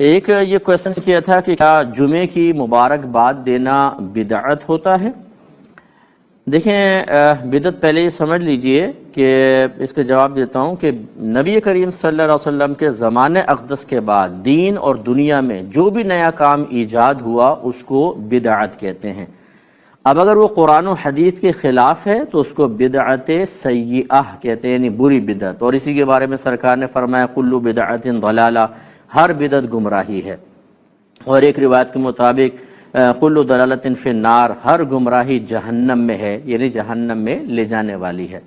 ایک یہ کویشچن کیا تھا کہ کیا جمعے کی مبارکباد دینا بدعت ہوتا ہے؟ دیکھیں بدعت پہلے یہ سمجھ لیجئے کہ اس کا جواب دیتا ہوں کہ نبی کریم صلی اللہ علیہ وسلم کے زمانے اقدس کے بعد دین اور دنیا میں جو بھی نیا کام ایجاد ہوا اس کو بدعت کہتے ہیں۔ اب اگر وہ قرآن و حدیث کے خلاف ہے تو اس کو بدعت سیئہ کہتے ہیں، یعنی بری بدعت، اور اسی کے بارے میں سرکار نے فرمایا کل بدعت ضلالہ، ہر بدعت گمراہی ہے، اور ایک روایت کے مطابق کل ضلالۃ فی النار، ہر گمراہی جہنم میں ہے، یعنی جہنم میں لے جانے والی ہے۔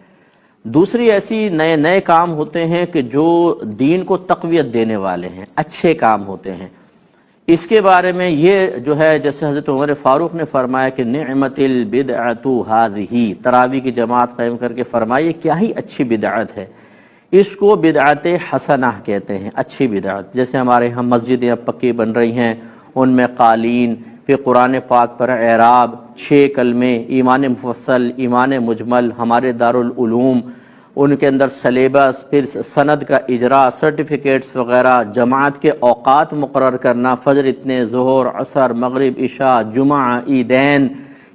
دوسری ایسی نئے کام ہوتے ہیں کہ جو دین کو تقویت دینے والے ہیں، اچھے کام ہوتے ہیں۔ اس کے بارے میں یہ جو ہے جیسے حضرت عمر فاروق نے فرمایا کہ نعمت البدعۃ ھذہ، تراویح کی جماعت قائم کر کے فرمائے کیا ہی اچھی بدعت ہے، اس کو بدعت حسنہ کہتے ہیں، اچھی بدعت۔ جیسے ہمارے ہم مسجدیں اب پکی بن رہی ہیں، ان میں قالین، پھر قرآن پاک پر اعراب، 6 کلمے، ایمان مفصل، ایمان مجمل، ہمارے دارالعلوم ان کے اندر سلیبس، پھر سند کا اجراء، سرٹیفکیٹس وغیرہ، جماعت کے اوقات مقرر کرنا، فجر اتنے، ظہر، عصر، مغرب، عشاء، جمعہ، عیدین،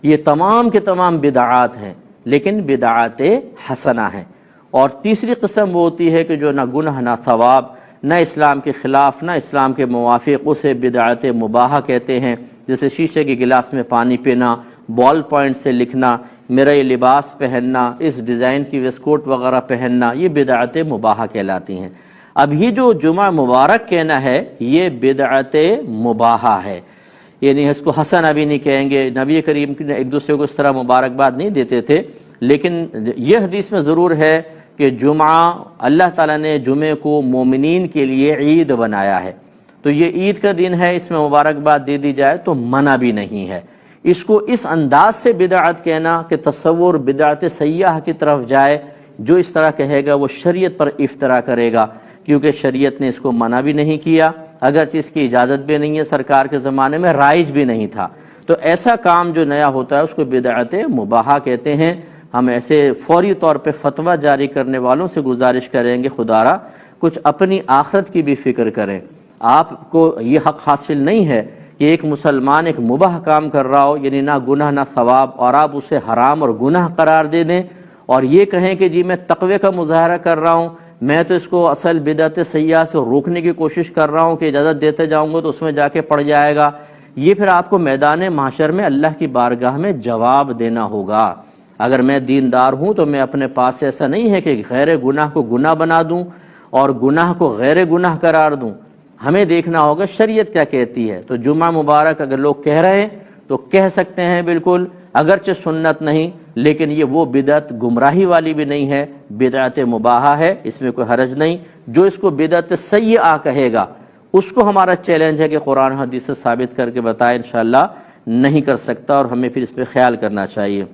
یہ تمام کے تمام بدعات ہیں، لیکن بدعات حسنہ ہیں۔ اور تیسری قسم وہ ہوتی ہے کہ جو نہ گناہ نہ ثواب، نہ اسلام کے خلاف نہ اسلام کے موافق، اسے بدعت مباحہ کہتے ہیں۔ جیسے شیشے کے گلاس میں پانی پینا، بال پوائنٹ سے لکھنا، میرا یہ لباس پہننا، اس ڈیزائن کی ویسٹ کوٹ وغیرہ پہننا، یہ بدعت مباحہ کہلاتی ہیں۔ اب یہ جو جمعہ مبارک کہنا ہے یہ بدعت مباحہ ہے، یعنی اس کو حسن بھی نہیں کہیں گے۔ نبی کریم نے ایک دوسرے کو اس طرح مبارکباد نہیں دیتے تھے، لیکن یہ حدیث میں ضرور ہے کہ جمعہ اللہ تعالیٰ نے جمعے کو مومنین کے لیے عید بنایا ہے، تو یہ عید کا دن ہے، اس میں مبارکباد دے دی جائے تو منع بھی نہیں ہے۔ اس کو اس انداز سے بدعت کہنا کہ تصور بدعت سیئہ کی طرف جائے، جو اس طرح کہے گا وہ شریعت پر افترا کرے گا، کیونکہ شریعت نے اس کو منع بھی نہیں کیا، اگرچہ اس کی اجازت بھی نہیں ہے، سرکار کے زمانے میں رائج بھی نہیں تھا۔ تو ایسا کام جو نیا ہوتا ہے اس کو بدعت مباحہ کہتے ہیں۔ ہم ایسے فوری طور پہ فتویٰ جاری کرنے والوں سے گزارش کریں گے خدا را کچھ اپنی آخرت کی بھی فکر کریں۔ آپ کو یہ حق حاصل نہیں ہے کہ ایک مسلمان ایک مباح کام کر رہا ہو، یعنی نہ گناہ نہ ثواب، اور آپ اسے حرام اور گناہ قرار دے دیں اور یہ کہیں کہ جی میں تقوی کا مظاہرہ کر رہا ہوں، میں تو اس کو اصل بدعت سیئہ سے روکنے کی کوشش کر رہا ہوں کہ اجازت دیتے جاؤں گا تو اس میں جا کے پڑ جائے گا۔ یہ پھر آپ کو میدان محشر میں اللہ کی بارگاہ میں جواب دینا ہوگا۔ اگر میں دیندار ہوں تو میں اپنے پاس ایسا نہیں ہے کہ غیر گناہ کو گناہ بنا دوں اور گناہ کو غیر گناہ قرار دوں، ہمیں دیکھنا ہوگا شریعت کیا کہتی ہے۔ تو جمعہ مبارک اگر لوگ کہہ رہے ہیں تو کہہ سکتے ہیں بالکل، اگرچہ سنت نہیں، لیکن یہ وہ بدعت گمراہی والی بھی نہیں ہے، بدعت مباحہ ہے، اس میں کوئی حرج نہیں۔ جو اس کو بدعت سیئہ کہے گا اس کو ہمارا چیلنج ہے کہ قرآن حدیث سے ثابت کر کے بتائے، انشاءاللہ نہیں کر سکتا، اور ہمیں پھر اس پہ خیال کرنا چاہیے۔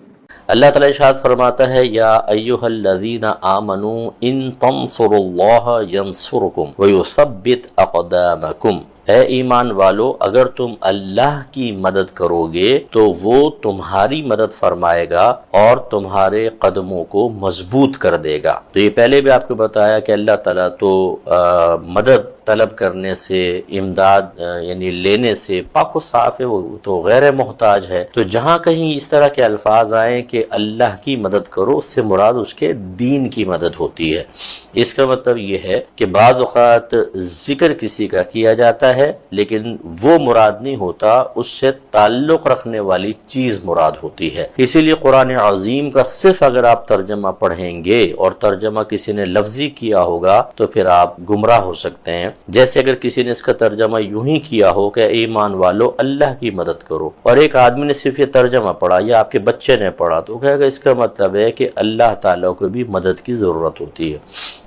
اللہ تعالیٰ ارشاد فرماتا ہے یا ایھا الذین آمنوا ان تنصروا اللہ ینصرکم ویثبت اقدامکم، اے ایمان والو اگر تم اللہ کی مدد کرو گے تو وہ تمہاری مدد فرمائے گا اور تمہارے قدموں کو مضبوط کر دے گا۔ تو یہ پہلے بھی آپ کو بتایا کہ اللہ تعالیٰ تو مدد طلب کرنے سے، امداد یعنی لینے سے پاک و صاف ہے، وہ تو غیر محتاج ہے۔ تو جہاں کہیں اس طرح کے الفاظ آئیں کہ اللہ کی مدد کرو، اس سے مراد اس کے دین کی مدد ہوتی ہے۔ اس کا مطلب یہ ہے کہ بعض اوقات ذکر کسی کا کیا جاتا ہے لیکن وہ مراد نہیں ہوتا، اس سے تعلق رکھنے والی چیز مراد ہوتی ہے۔ اسی لیے قرآن عظیم کا صرف اگر آپ ترجمہ پڑھیں گے اور ترجمہ کسی نے لفظی کیا ہوگا تو پھر آپ گمراہ ہو سکتے ہیں۔ جیسے اگر کسی نے اس کا ترجمہ یوں ہی کیا ہو کہ ایمان والو اللہ کی مدد کرو، اور ایک آدمی نے صرف یہ ترجمہ پڑھا یا آپ کے بچے نے پڑھا، تو کہے گا اس کا مطلب ہے کہ اللہ تعالیٰ کو بھی مدد کی ضرورت ہوتی ہے۔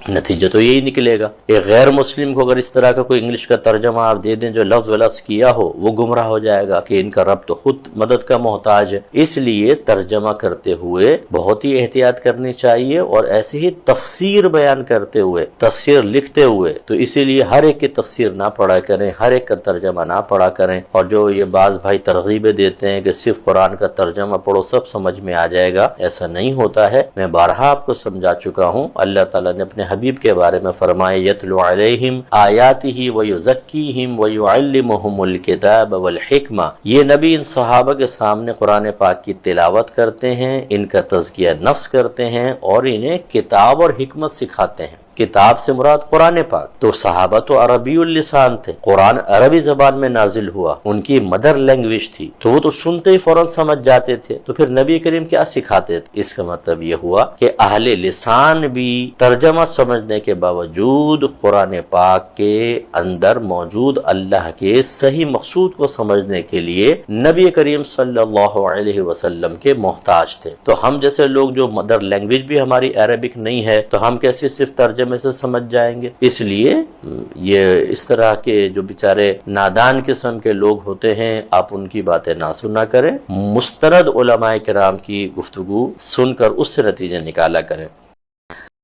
نتیجہ تو یہی نکلے گا۔ ایک غیر مسلم کو اگر اس طرح کا کوئی انگلش کا ترجمہ آپ دے دیں جو لفظ ولفظ کیا ہو، وہ گمراہ ہو جائے گا کہ ان کا رب تو خود مدد کا محتاج ہے۔ اس لیے ترجمہ کرتے ہوئے بہت ہی احتیاط کرنی چاہیے، اور ایسے ہی تفسیر بیان کرتے ہوئے، تفسیر لکھتے ہوئے، تو اسی لیے ہر ایک کی تفسیر نہ پڑھا کریں، ہر ایک کا ترجمہ نہ پڑھا کریں۔ اور جو یہ بعض بھائی ترغیبیں دیتے ہیں کہ صرف قرآن کا ترجمہ پڑھو سب سمجھ میں آ جائے گا، ایسا نہیں ہوتا ہے۔ میں بارہا آپ کو سمجھا چکا ہوں، اللہ تعالیٰ نے اپنے حبیب کے بارے میں فرمائے یتلو علیہم آیاتہ ویزکیہم ویعلمہم الکتاب والحکمہ، یہ نبی ان صحابہ کے سامنے قرآن پاک کی تلاوت کرتے ہیں، ان کا تزکیہ نفس کرتے ہیں اور انہیں کتاب اور حکمت سکھاتے ہیں۔ کتاب سے مراد قرآن پاک، تو صحابہ تو عربی اللسان تھے، قرآن عربی زبان میں نازل ہوا، ان کی مدر لینگویج تھی، تو وہ تو سنتے ہی فوراً سمجھ جاتے تھے، تو پھر نبی کریم کیا سکھاتے تھے؟ اس کا مطلب یہ ہوا کہ اہل لسان بھی ترجمہ سمجھنے کے باوجود قرآن پاک کے اندر موجود اللہ کے صحیح مقصود کو سمجھنے کے لیے نبی کریم صلی اللہ علیہ وسلم کے محتاج تھے۔ تو ہم جیسے لوگ جو مدر لینگویج بھی ہماری عربک نہیں ہے، تو ہم کیسے صرف ترجمے سے سمجھ جائیں گے؟ اس لیے یہ اس طرح کے جو بیچارے نادان قسم کے لوگ ہوتے ہیں، آپ ان کی باتیں نہ سنا کریں، مستند علماء کرام کی گفتگو سن کر اس سے نتیجے نکالا کریں۔